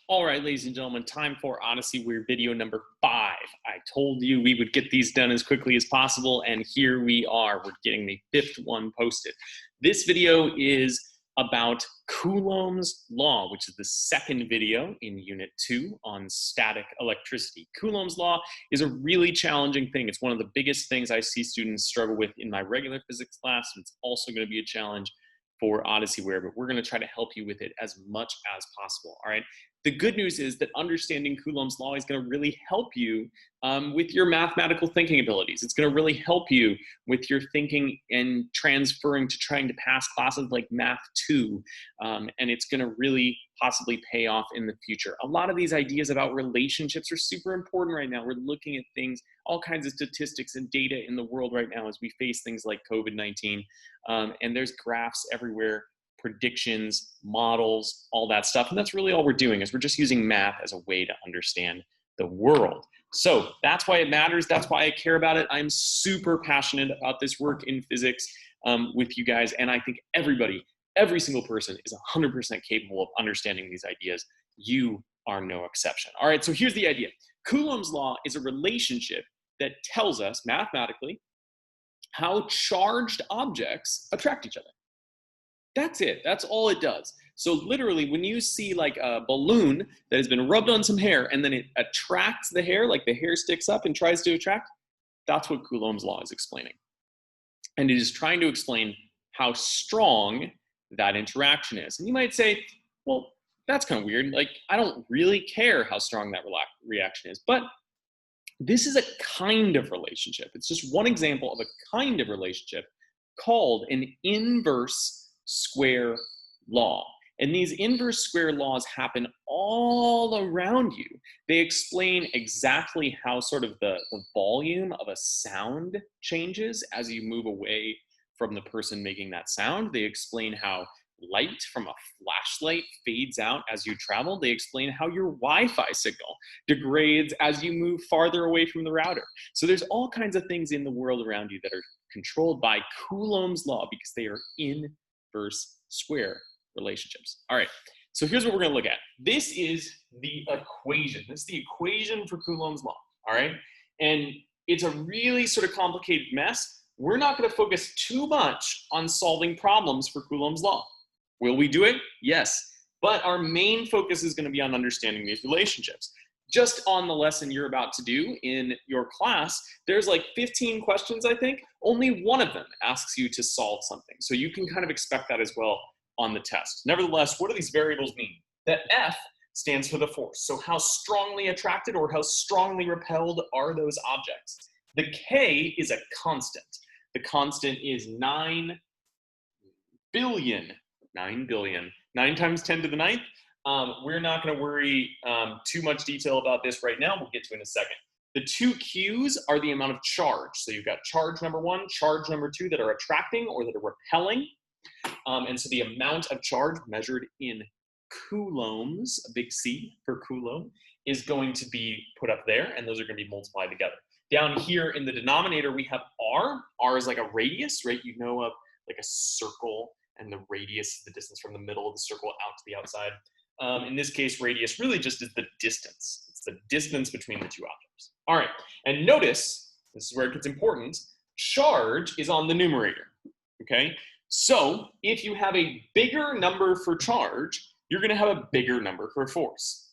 All right, ladies and gentlemen, time for Odysseyware video number 5. I told you we would get these done as quickly as possible, and here we are. We're getting the 5th one posted. This video is about Coulombs Law, which is the second video in Unit 2 on static electricity. Coulombs Law is a really challenging thing. It's one of the biggest things I see students struggle with in my regular physics class, and it's also going to be a challenge for Odysseyware, but we're going to try to help you with it as much as possible, all right? The good news is that understanding Coulomb's law is going to really help you with your mathematical thinking abilities. It's going to really help you with your thinking and transferring to trying to pass classes like Math 2, and it's going to really possibly pay off in the future. A lot of these ideas about relationships are super important right now. We're looking at things, all kinds of statistics and data in the world right now as we face things like COVID-19, and there's graphs everywhere, predictions, models, all that stuff. And that's really all we're doing is we're just using math as a way to understand the world. So that's why it matters. That's why I care about it. I'm super passionate about this work in physics with you guys. And I think everybody, every single person is 100% capable of understanding these ideas. You are no exception. All right, so here's the idea. Coulomb's law is a relationship that tells us mathematically how charged objects attract each other. That's it. That's all it does. So literally, when you see like a balloon that has been rubbed on some hair and then it attracts the hair, like the hair sticks up and tries to attract, that's what Coulomb's law is explaining. And it is trying to explain how strong that interaction is. And you might say, well, that's kind of weird. Like, I don't really care how strong that reaction is. But this is a kind of relationship. It's just one example of a kind of relationship called an inverse square law. And these inverse square laws happen all around you. They explain exactly how sort of the volume of a sound changes as you move away from the person making that sound. They explain how light from a flashlight fades out as you travel. They explain how your Wi-Fi signal degrades as you move farther away from the router. So there's all kinds of things in the world around you that are controlled by Coulomb's law because they are inverse square relationships. All right, so here's what we're going to look at. This is the equation. This is the equation for Coulomb's law, all right? And it's a really sort of complicated mess. We're not going to focus too much on solving problems for Coulomb's law. Will we do it? Yes. But our main focus is going to be on understanding these relationships. Just on the lesson you're about to do in your class, there's like 15 questions, I think. Only one of them asks you to solve something. So you can kind of expect that as well on the test. Nevertheless, what do these variables mean? The F stands for the force. So how strongly attracted or how strongly repelled are those objects? The K is a constant. The constant is 9 billion. 9 billion. 9 times 10 to the 9th. We're not going to worry too much detail about this right now. We'll get to it in a second. The two Q's are the amount of charge. So you've got charge number 1, charge number 2 that are attracting or that are repelling. And so the amount of charge measured in coulombs, a big C for Coulomb, is going to be put up there, and those are going to be multiplied together. Down here in the denominator, we have R. R is like a radius, right? You know of like a circle, and the radius is the distance from the middle of the circle out to the outside. In this case, radius really just is the distance. It's the distance between the two objects. All right, and notice, this is where it gets important, charge is on the numerator, okay? So if you have a bigger number for charge, you're gonna have a bigger number for force.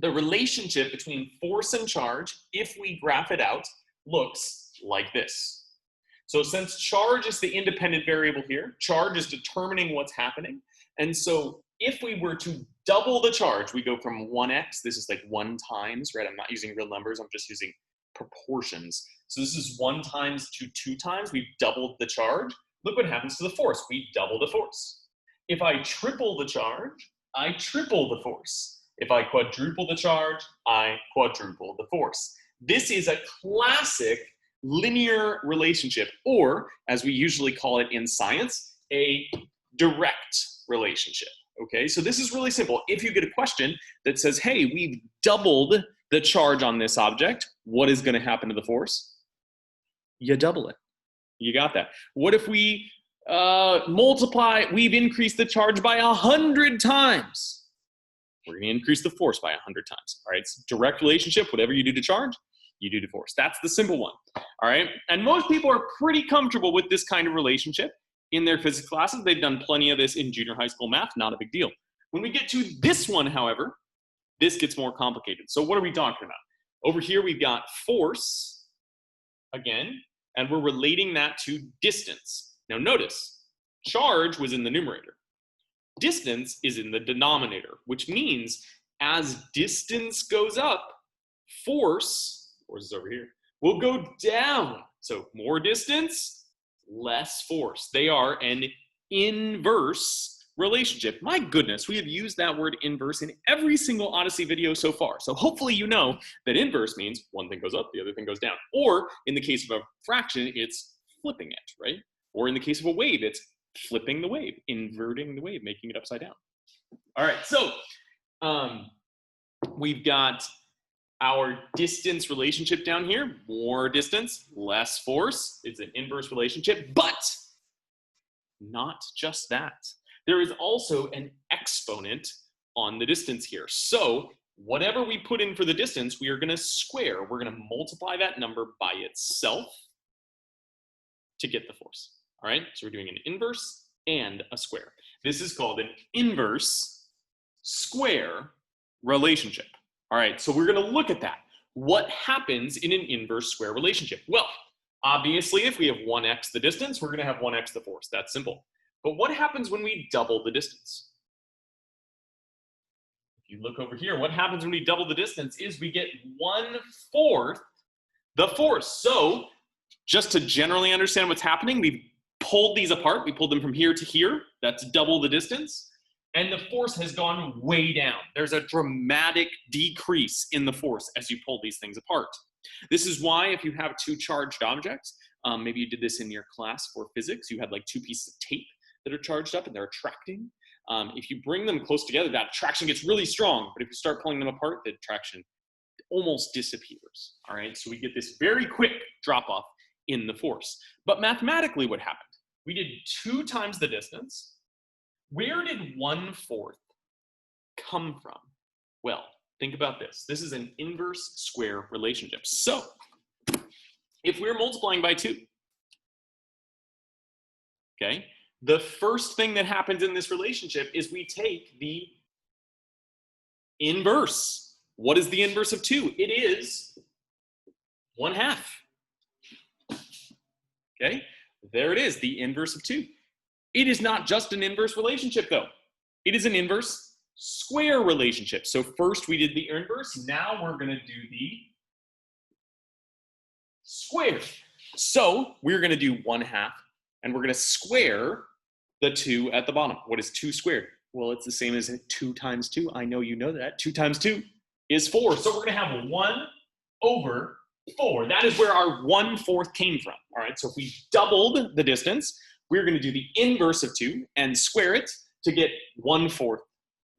The relationship between force and charge, if we graph it out, looks like this. So since charge is the independent variable here, charge is determining what's happening. And so if we were to double the charge, we go from 1x, this is like 1 times, right? I'm not using real numbers, I'm just using proportions. So this is 1 times to 2 times, we've doubled the charge. Look what happens to the force, we double the force. If I triple the charge, I triple the force. If I quadruple the charge, I quadruple the force. This is a classic linear relationship, or as we usually call it in science, a direct relationship, okay? So this is really simple. If you get a question that says, hey, we've doubled the charge on this object, what is gonna happen to the force? You double it. You got that. What if we we've increased the charge by 100 times? we're going to increase the force by 100 times. All right, it's a direct relationship. Whatever you do to charge, you do to force. That's the simple one. All right, and most people are pretty comfortable with this kind of relationship in their physics classes. They've done plenty of this in junior high school math, not a big deal. When we get to this one, however, this gets more complicated. So what are we talking about? Over here, we've got force, again, and we're relating that to distance. Now notice, charge was in the numerator. Distance is in the denominator, which means as distance goes up, force is over here, will go down. So more distance, less force. They are an inverse relationship. My goodness, we have used that word inverse in every single Odyssey video so far. So hopefully you know that inverse means one thing goes up, the other thing goes down. Or in the case of a fraction, it's flipping it, right? Or in the case of a wave, it's flipping the wave, inverting the wave, making it upside down. All right, so we've got our distance relationship down here. More distance, less force. It's an inverse relationship, but not just that. There is also an exponent on the distance here. So whatever we put in for the distance, we are going to square. We're going to multiply that number by itself to get the force. All right, so we're doing an inverse and a square. This is called an inverse square relationship. All right, so we're going to look at that. What happens in an inverse square relationship? Well, obviously, if we have 1x the distance, we're going to have 1x the force. That's simple. But what happens when we double the distance? If you look over here, what happens when we double the distance is we get 1/4 the force. So just to generally understand what's happening, we've pulled these apart. We pulled them from here to here. That's double the distance. And the force has gone way down. There's a dramatic decrease in the force as you pull these things apart. This is why if you have two charged objects, maybe you did this in your class for physics, you had like two pieces of tape that are charged up and they're attracting. If you bring them close together, that attraction gets really strong. But if you start pulling them apart, the attraction almost disappears. All right, so we get this very quick drop off in the force. But mathematically, what happened? We did 2 times the distance. Where did 1/4 come from? Well, think about this. This is an inverse square relationship. So if we're multiplying by 2, okay, the first thing that happens in this relationship is we take the inverse. What is the inverse of 2? It is 1/2. Okay, there it is, the inverse of 2. It is not just an inverse relationship, though. It is an inverse square relationship. So first we did the inverse. Now we're going to do the square. So we're going to do 1/2, and we're going to square the 2 at the bottom. What is 2 squared? Well, it's the same as 2 times 2. I know you know that. 2 times 2 is 4. So we're going to have 1/4. That is where our 1/4 came from. All right, so if we doubled the distance, we're going to do the inverse of 2 and square it to get 1/4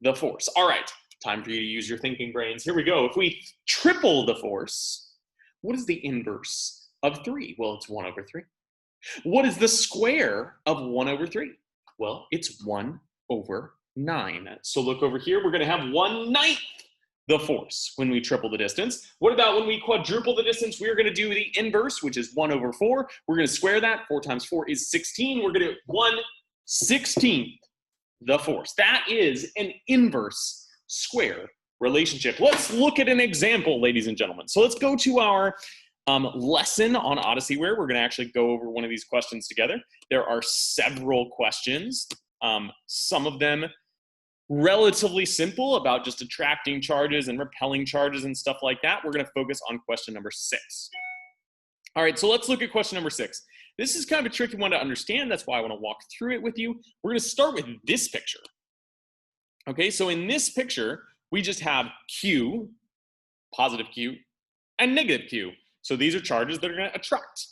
the force. All right, time for you to use your thinking brains. Here we go. If we triple the force, what is the inverse of 3? Well, it's 1/3. What is the square of 1/3? Well, it's 1/9. So look over here. We're going to have 1/9 the force when we triple the distance. What about when we quadruple the distance? We're going to do the inverse, which is 1/4. We're going to square that. 4 times 4 is 16. We're going to do 1/16 the force. That is an inverse square relationship. Let's look at an example, ladies and gentlemen. So let's go to our lesson on Odysseyware. We're going to actually go over one of these questions together. There are several questions, some of them relatively simple about just attracting charges and repelling charges and stuff like that. We're going to focus on question number 6. All right, so let's look at question number 6. This is kind of a tricky one to understand. That's why I want to walk through it with you. We're going to start with this picture. Okay, so in this picture, we just have Q, positive Q, and negative Q. So these are charges that are going to attract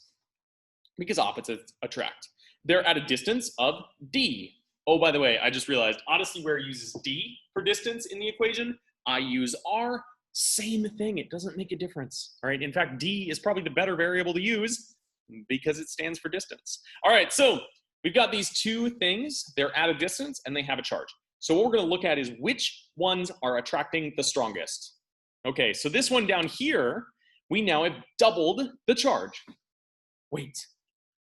because opposites attract. They're at a distance of D. Oh, by the way, I just realized Odysseyware uses D for distance in the equation. I use R, same thing. It doesn't make a difference. All right, in fact, D is probably the better variable to use because it stands for distance. All right, so we've got these two things. They're at a distance and they have a charge. So what we're going to look at is which ones are attracting the strongest. Okay, so this one down here, we now have doubled the charge. Wait,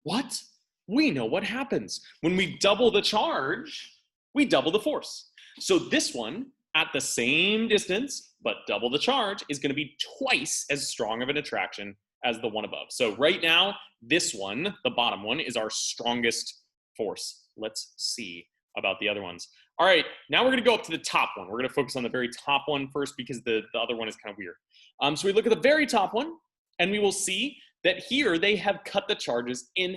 what? We know what happens. When we double the charge, we double the force. So this one, at the same distance, but double the charge, is going to be twice as strong of an attraction as the one above. So right now, this one, the bottom one, is our strongest force. Let's see about the other ones. All right, now we're going to go up to the top one. We're going to focus on the very top one first because the other one is kind of weird. So we look at the very top one, and we will see that here they have cut the charges in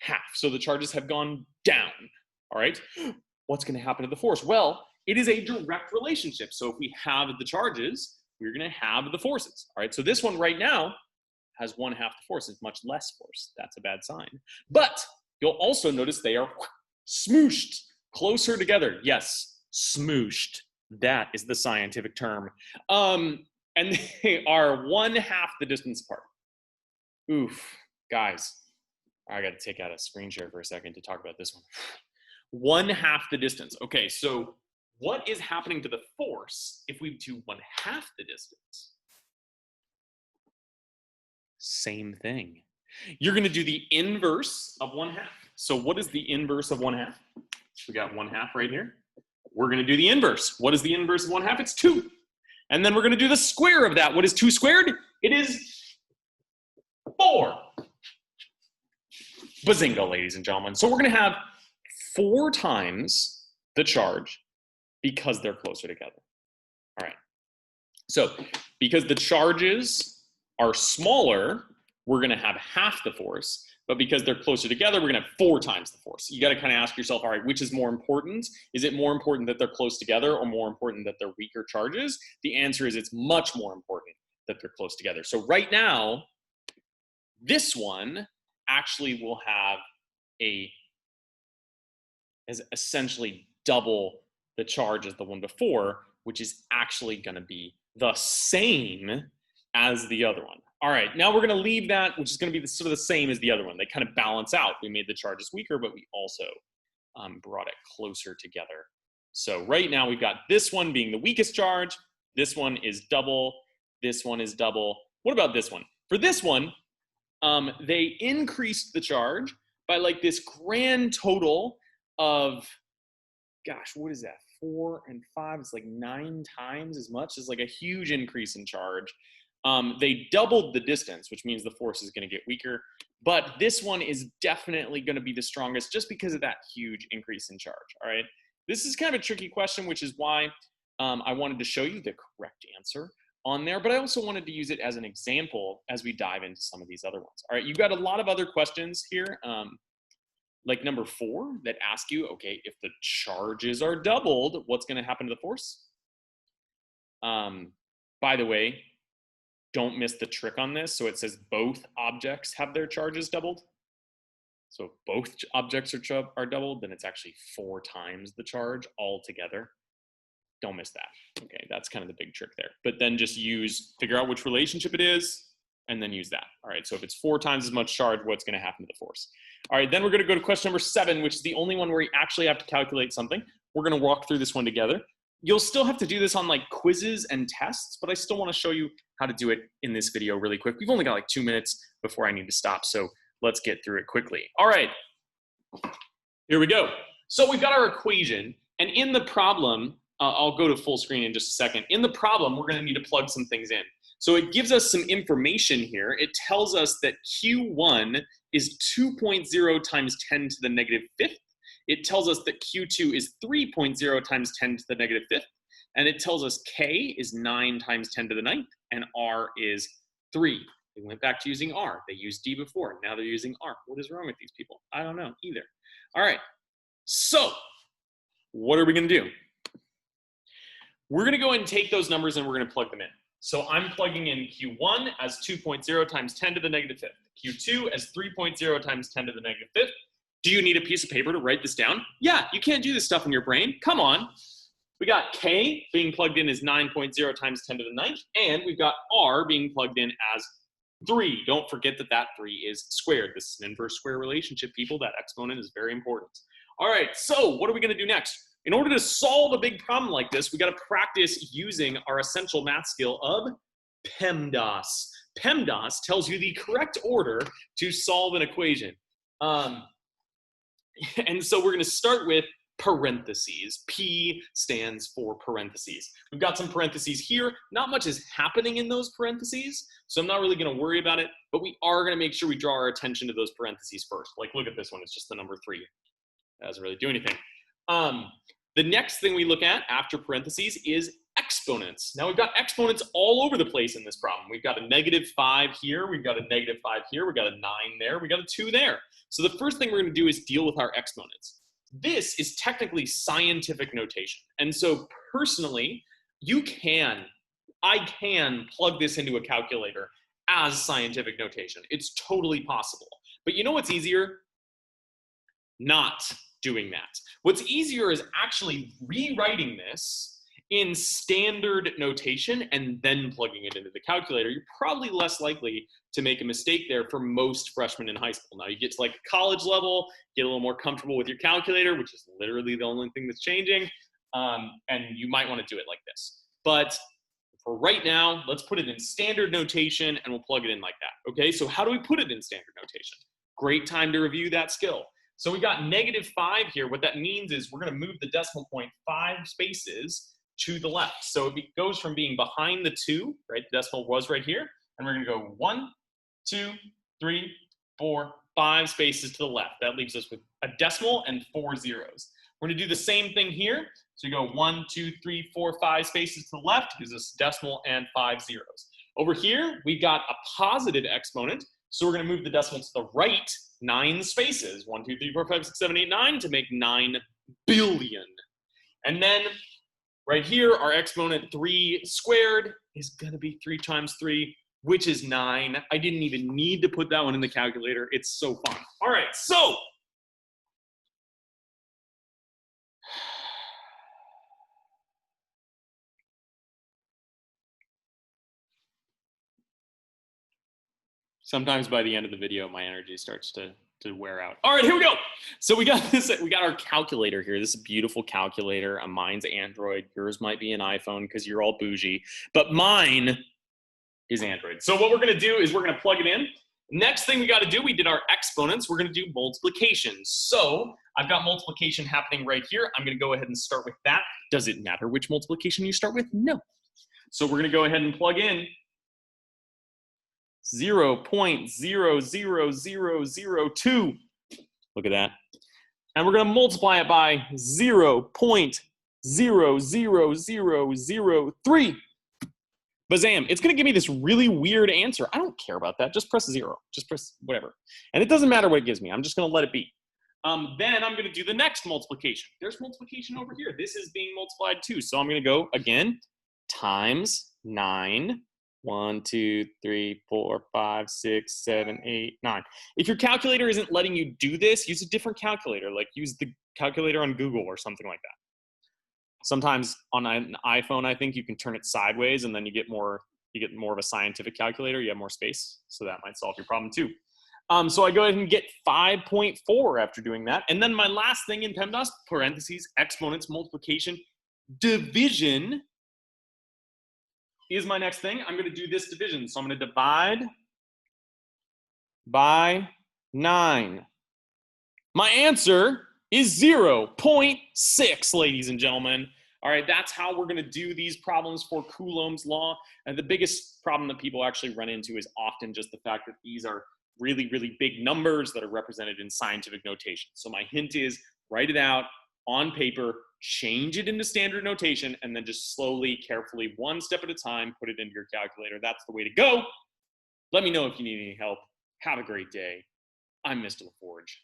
half. So the charges have gone down. All right, what's going to happen to the force? Well, it is a direct relationship. So if we have the charges, we're going to have the forces. All right, so this one right now has 1/2 the force. It's much less force. That's a bad sign. But you'll also notice they are smooshed closer together. Yes, smooshed. That is the scientific term. And they are 1/2 the distance apart. Oof, guys, I got to take out a screen share for a second to talk about this one. 1/2 the distance. Okay, so what is happening to the force if we do 1/2 the distance? Same thing. You're going to do the inverse of 1/2. So what is the inverse of 1/2? We got 1/2 right here. We're going to do the inverse. What is the inverse of 1/2? It's 2. And then we're going to do the square of that. What is 2 squared? It is 4. Bazinga, ladies and gentlemen. So we're going to have 4 times the charge because they're closer together. All right. So because the charges are smaller, we're going to have 1/2 the force. But because they're closer together, we're going to have 4 times the force. You got to kind of ask yourself, all right, which is more important? Is it more important that they're close together or more important that they're weaker charges? The answer is it's much more important that they're close together. So right now, this one actually will have is essentially double the charge as the one before, which is actually going to be the same as the other one. All right, now we're going to leave that, which is going to be sort of the same as the other one. They kind of balance out. We made the charges weaker, but we also brought it closer together. So right now we've got this one being the weakest charge. This one is double. This one is double. What about this one? For this one, they increased the charge by like this grand total of, gosh, what is that? 4 and 5, it's like 9 times as much. It's like a huge increase in charge. They doubled the distance, which means the force is going to get weaker. But this one is definitely going to be the strongest just because of that huge increase in charge. All right. This is kind of a tricky question, which is why I wanted to show you the correct answer on there. But I also wanted to use it as an example as we dive into some of these other ones. All right. You've got a lot of other questions here. Like number 4 that ask you, okay, if the charges are doubled, what's going to happen to the force? By the way, don't miss the trick on this. So it says both objects have their charges doubled. So if both objects are doubled, then it's actually 4 times the charge altogether. Don't miss that. Okay, that's kind of the big trick there. But then just figure out which relationship it is, and then use that. All right, so if it's 4 times as much charge, what's going to happen to the force? All right, then we're going to go to question number 7, which is the only one where you actually have to calculate something. We're going to walk through this one together. You'll still have to do this on like quizzes and tests, but I still want to show you how to do it in this video really quick. We've only got like 2 minutes before I need to stop, so let's get through it quickly. All right, here we go. So we've got our equation, and in the problem, I'll go to full screen in just a second. In the problem, we're going to need to plug some things in. So it gives us some information here. It tells us that Q1 is 2.0 times 10 to the negative 5th. It tells us that Q2 is 3.0 times 10 to the negative 5th. And it tells us K is 9 times 10 to the 9th, and R is 3. They went back to using R. They used D before. Now they're using R. What is wrong with these people? I don't know either. All right. So what are we going to do? We're going to go ahead and take those numbers and we're going to plug them in. So I'm plugging in Q1 as 2.0 times 10 to the negative 5th. Q2 as 3.0 times 10 to the negative 5th. Do you need a piece of paper to write this down? Yeah, you can't do this stuff in your brain. Come on. We got K being plugged in as 9.0 times 10 to the 9th, and we've got R being plugged in as 3. Don't forget that that 3 is squared. This is an inverse square relationship, people. That exponent is very important. All right, so what are we going to do next? In order to solve a big problem like this, we got to practice using our essential math skill of PEMDAS. PEMDAS tells you the correct order to solve an equation. And so we're going to start with parentheses. P stands for parentheses. We've got some parentheses here. Not much is happening in those parentheses, so I'm not really going to worry about it, but we are going to make sure we draw our attention to those parentheses first. Like, look at this one. It's just the number 3. That doesn't really do anything. The next thing we look at after parentheses is exponents. Now, we've got exponents all over the place in this problem. We've got a -5 here. We've got a -5 here. We've got a 9 there. We've got a 2 there. So the first thing we're going to do is deal with our exponents. This is technically scientific notation. And so personally, I can plug this into a calculator as scientific notation. It's totally possible. But you know what's easier? Not doing that. What's easier is actually rewriting this in standard notation and then plugging it into the calculator. You're probably less likely to make a mistake there for most freshmen in high school. Now you get to like college level, get a little more comfortable with your calculator, which is literally the only thing that's changing, and you might want to do it like this. But for right now, let's put it in standard notation and we'll plug it in like that. Okay, so how do we put it in standard notation? Great time to review that skill. So we got -5 here. What that means is we're going to move the decimal point 5 spaces to the left. So it goes from being behind the 2, right? The decimal was right here. And we're going to go 1, 2, 3, 4, 5 spaces to the left. That leaves us with a decimal and 4 zeros. We're going to do the same thing here. So you go 1, 2, 3, 4, 5 spaces to the left, gives us decimal and 5 zeros. Over here, we got a positive exponent. So we're going to move the decimal to the right 9 spaces, 1, 2, 3, 4, 5, 6, 7, 8, 9, to make 9 billion. And then right here, our exponent 3 squared is going to be 3 times 3, which is 9. I didn't even need to put that one in the calculator. It's so fun. All right, so sometimes by the end of the video, my energy starts to wear out. All right, here we go. So we got this. We got our calculator here. This is a beautiful calculator. Mine's Android. Yours might be an iPhone because you're all bougie. But mine is Android. So what we're going to do is we're going to plug it in. Next thing we got to do, we did our exponents. We're going to do multiplication. So I've got multiplication happening right here. I'm going to go ahead and start with that. Does it matter which multiplication you start with? No. So we're going to go ahead and plug in 0.00002. Look at that. And we're going to multiply it by 0.00003. Bazam, it's going to give me this really weird answer. I don't care about that. Just press 0. Just press whatever. And it doesn't matter what it gives me. I'm just going to let it be. Then I'm going to do the next multiplication. There's multiplication over here. This is being multiplied too. So I'm going to go again, times 9. 1, 2, 3, 4, 5, 6, 7, 8, 9. If your calculator isn't letting you do this, use a different calculator. Like use the calculator on Google or something like that. Sometimes on an iPhone, I think you can turn it sideways and then you get more of a scientific calculator. You have more space, so that might solve your problem too. So I go ahead and get 5.4 after doing that. And then my last thing in PEMDAS, parentheses, exponents, multiplication, division is my next thing. I'm going to do this division. So I'm going to divide by 9. My answer is 0.6, ladies and gentlemen. All right, that's how we're going to do these problems for Coulombs Law. And the biggest problem that people actually run into is often just the fact that these are really, really big numbers that are represented in scientific notation. So my hint is write it out on paper, change it into standard notation, and then just slowly, carefully, one step at a time, put it into your calculator. That's the way to go. Let me know if you need any help. Have a great day. I'm Mr. LaForge.